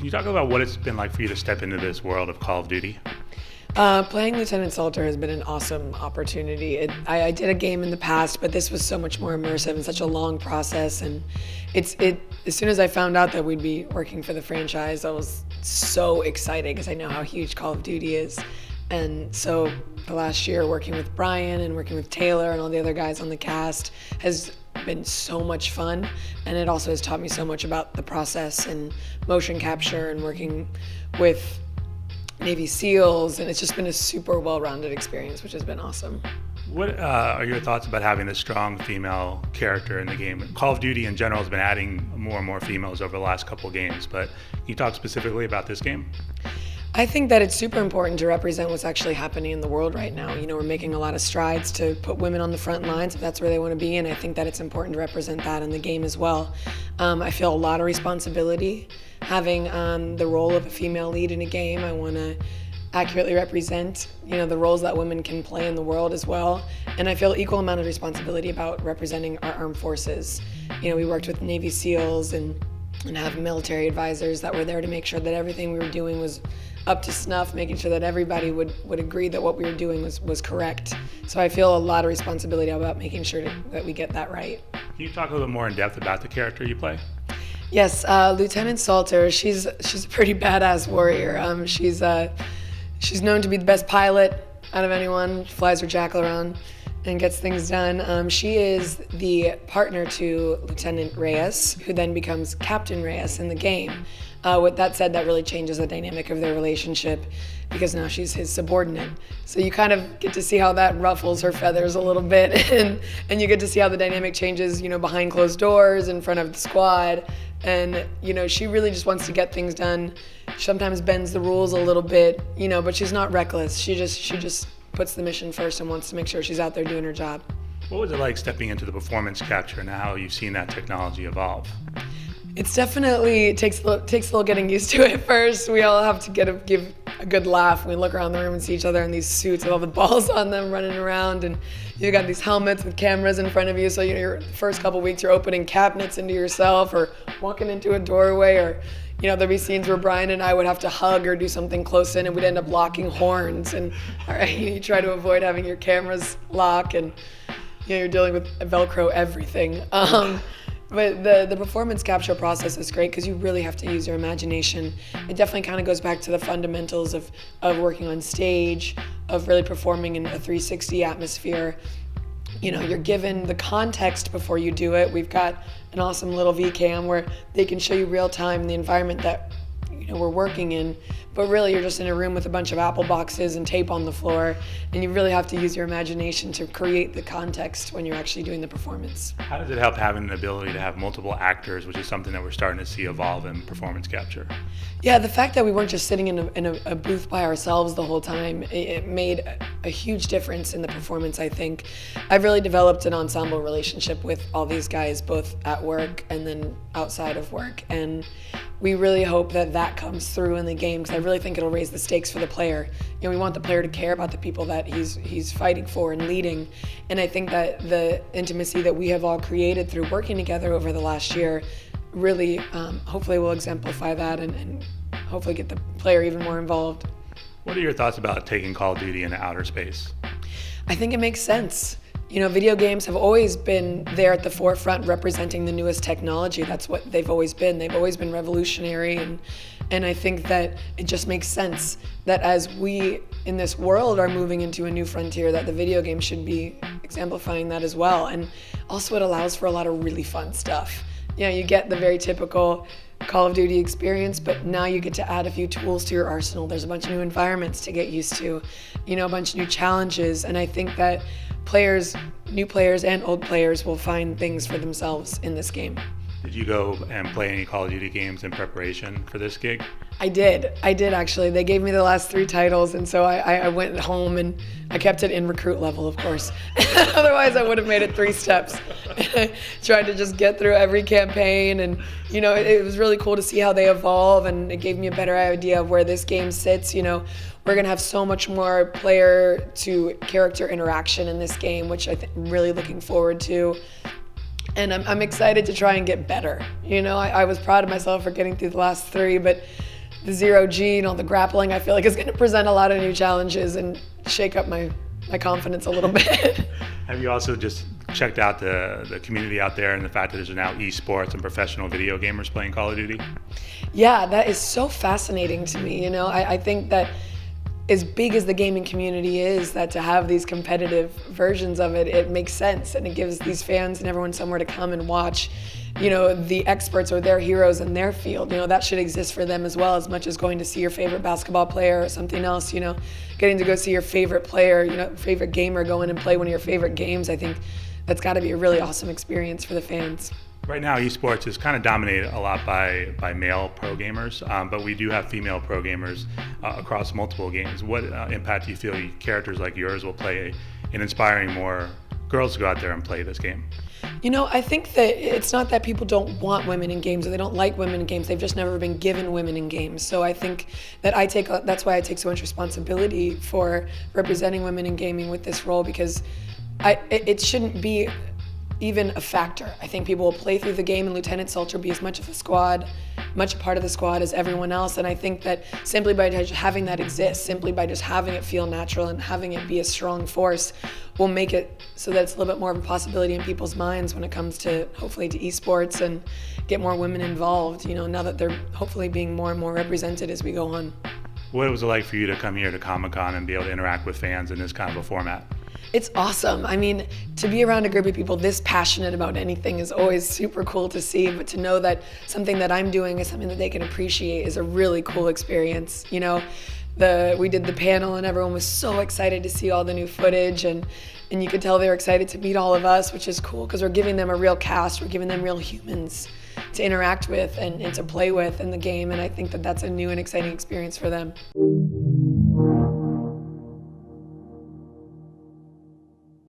you talk about what it's been like for you to step into this world of Call of Duty? Playing Lieutenant Salter has been an awesome opportunity. I did a game in the past, but this was so much more immersive and such a long process. And as soon as I found out that we'd be working for the franchise, I was so excited because I know how huge Call of Duty is. And so the last year working with Brian and working with Taylor and all the other guys on the cast has been so much fun. And it also has taught me so much about the process and motion capture and working with Navy SEALs, and it's just been a super well-rounded experience, which has been awesome. What are your thoughts about having a strong female character in the game? Call of Duty in general has been adding more and more females over the last couple of games, but can you talk specifically about this game? I think that it's super important to represent what's actually happening in the world right now. You know, we're making a lot of strides to put women on the front lines if that's where they want to be, and I think that it's important to represent that in the game as well. I feel a lot of responsibility having the role of a female lead in a game. I want to accurately represent, the roles that women can play in the world as well. And I feel equal amount of responsibility about representing our armed forces. We worked with Navy SEALs and have military advisors that were there to make sure that everything we were doing was up to snuff, making sure that everybody would agree that what we were doing was correct. So I feel a lot of responsibility about making sure that we get that right. Can you talk a little more in depth about the character you play? Yes, Lieutenant Salter, she's a pretty badass warrior. She's known to be the best pilot out of anyone. She flies her jackal around and gets things done. She is the partner to Lieutenant Reyes, who then becomes Captain Reyes in the game. With that said, that really changes the dynamic of their relationship because now she's his subordinate. So you kind of get to see how that ruffles her feathers a little bit, and you get to see how the dynamic changes, behind closed doors, in front of the squad. And, she really just wants to get things done. She sometimes bends the rules a little bit, but she's not reckless. She just puts the mission first and wants to make sure she's out there doing her job. What was it like stepping into the performance capture and how you've seen that technology evolve? It's definitely takes a little getting used to it first. We all have to give a good laugh when we look around the room and see each other in these suits with all the balls on them running around, and you got these helmets with cameras in front of you. So your first couple weeks you're opening cabinets into yourself or walking into a doorway, or there'd be scenes where Brian and I would have to hug or do something close in, and we'd end up locking horns, and you try to avoid having your cameras lock, and you're dealing with Velcro everything. But the performance capture process is great because you really have to use your imagination. It definitely kind of goes back to the fundamentals of working on stage, of really performing in a 360 atmosphere. You're given the context before you do it. We've got an awesome little VCam where they can show you real time the environment that we're working in, but really you're just in a room with a bunch of Apple boxes and tape on the floor, and you really have to use your imagination to create the context when you're actually doing the performance. How does it help having an ability to have multiple actors, which is something that we're starting to see evolve in performance capture? Yeah, the fact that we weren't just sitting in a booth by ourselves the whole time, it made a huge difference in the performance, I think. I've really developed an ensemble relationship with all these guys, both at work and then outside of work, and we really hope that comes through in the game because I really think it'll raise the stakes for the player. We want the player to care about the people that he's fighting for and leading, and I think that the intimacy that we have all created through working together over the last year really hopefully will exemplify that and hopefully get the player even more involved. What are your thoughts about taking Call of Duty into outer space? I think it makes sense. Video games have always been there at the forefront representing the newest technology. That's what they've always been. They've always been revolutionary, and I think that it just makes sense that as we in this world are moving into a new frontier, that the video game should be exemplifying that as well. And also it allows for a lot of really fun stuff. You get the very typical Call of Duty experience, but now you get to add a few tools to your arsenal. There's a bunch of new environments to get used to, a bunch of new challenges, and I think that new players and old players will find things for themselves in this game. Did you go and play any Call of Duty games in preparation for this gig? I did actually. They gave me the last 3 titles, and so I went home and I kept it in recruit level, of course. Otherwise I would have made it 3 steps. Tried to just get through every campaign, and it was really cool to see how they evolve, and it gave me a better idea of where this game sits. We're gonna have so much more player to character interaction in this game, which I'm really looking forward to. And I'm excited to try and get better. I was proud of myself for getting through the last 3, but the zero G and all the grappling, I feel like is going to present a lot of new challenges and shake up my confidence a little bit. Have you also just checked out the community out there and the fact that there's now eSports and professional video gamers playing Call of Duty? Yeah, that is so fascinating to me. I think that as big as the gaming community is, that to have these competitive versions of it, it makes sense, and it gives these fans and everyone somewhere to come and watch, the experts or their heroes in their field. That should exist for them as well, as much as going to see your favorite basketball player or something else. Getting to go see your favorite player, favorite gamer go in and play one of your favorite games. I think that's got to be a really awesome experience for the fans. Right now, esports is kind of dominated a lot by male pro gamers, but we do have female pro gamers across multiple games. What impact do you feel characters like yours will play in inspiring more girls to go out there and play this game? I think that it's not that people don't want women in games or they don't like women in games. They've just never been given women in games. So I think that that's why I take so much responsibility for representing women in gaming with this role, because it shouldn't be even a factor. I think people will play through the game and Lieutenant Salter be as much of a part of the squad as everyone else. And I think that simply by just having that exist, simply by just having it feel natural and having it be a strong force, will make it so that it's a little bit more of a possibility in people's minds when it comes to, hopefully, to esports and get more women involved, now that they're hopefully being more and more represented as we go on. What was it like for you to come here to Comic-Con and be able to interact with fans in this kind of a format? It's awesome. I mean, to be around a group of people this passionate about anything is always super cool to see, but to know that something that I'm doing is something that they can appreciate is a really cool experience. We did the panel and everyone was so excited to see all the new footage, and you could tell they were excited to meet all of us, which is cool because we're giving them a real cast, we're giving them real humans to interact with and to play with in the game, and I think that that's a new and exciting experience for them.